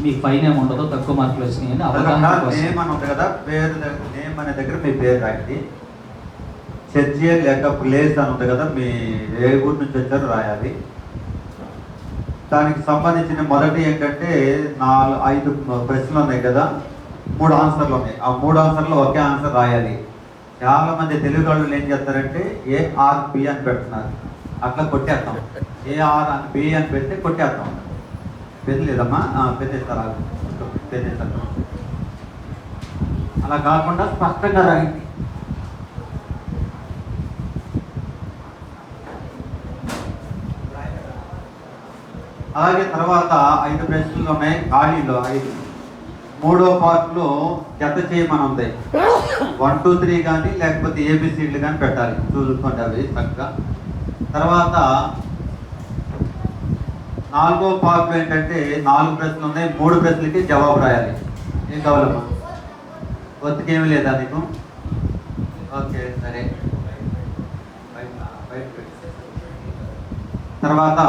మీకు ఫైన్ ఏమి ఉండదు, తక్కువ మార్కులు వచ్చినాయని అవగాహన కోసం. నేమ్ అని ఉంది కదా, పేరు నేమ్ అనే దగ్గర మీ పేరు రాయండి. చర్చి లేక ప్లేస్ అని ఉంది కదా, మీ ఏ ఊరు నుంచి వచ్చారో రాయాలి. దానికి సంబంధించిన మొదటి ఏంటంటే 5 ప్రశ్నలు ఉన్నాయి కదా, 3 ఆన్సర్లు ఉన్నాయి. ఆ 3 ఆన్సర్లు ఒకే ఆన్సర్ రాయాలి. చాలా మంది తెలుగు వాళ్ళు ఏం చేస్తారంటే ARB అని పెడుతున్నారు, అట్లా కొట్టేస్తాం. AR అని B అని పెడితే కొట్టేస్తాం. పెద్దలేదమ్మా, పెద్దేస్తారా? పెద్దేస్తారు. అలా కాకుండా స్పష్టంగా రాయండి. అలాగే తర్వాత 5 ప్రశ్నలు ఉన్నాయి ఖాళీలో. 5 మూడో పార్ట్లో జత చేయమని ఉంది. 1 2 3 కానీ లేకపోతే ABCలు కానీ పెట్టాలి, చూసుకోండి అవి చక్కగా. తర్వాత 4వ పార్ట్లో ఏంటంటే 4 ప్రశ్నలు ఉన్నాయి, 3 ప్రశ్నలకి జవాబు రాయాలి. ఏం కావాలమ్మా? ఒత్తికేమీ లేదా నీకు? ఓకే సరే. తర్వాత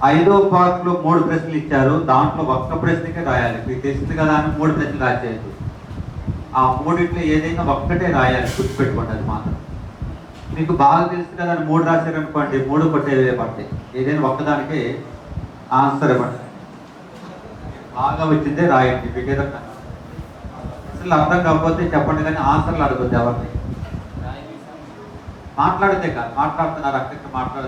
5వ పార్ట్లో 3 ప్రశ్నలు ఇచ్చారు, దాంట్లో ఒక్క ప్రశ్నకే రాయాలి. మీకు తెలిసింది కదా అని 3 ప్రశ్నలు రాసేయద్దు. ఆ 3 ఏదైనా ఒక్కటే రాయాలి, గుర్తుపెట్టుకోండి. అది మాత్రం మీకు బాగా తెలుసు కదా అని 3 రాశారనుకోండి, 3 కొట్టేవే పడతాయి. ఏదైనా ఒక్కదానికి ఆన్సర్ ఇవ్వండి. బాగా వచ్చిందే రాయండి. మీకు ఏదన్నా అసలు అర్థం కాకపోతే చెప్పండి, కానీ ఆన్సర్లు అడగద్దు ఎవరిని. మాట్లాడితే కాదు, మాట్లాడుతున్నారు అక్కడ మాట్లాడుతున్నారు.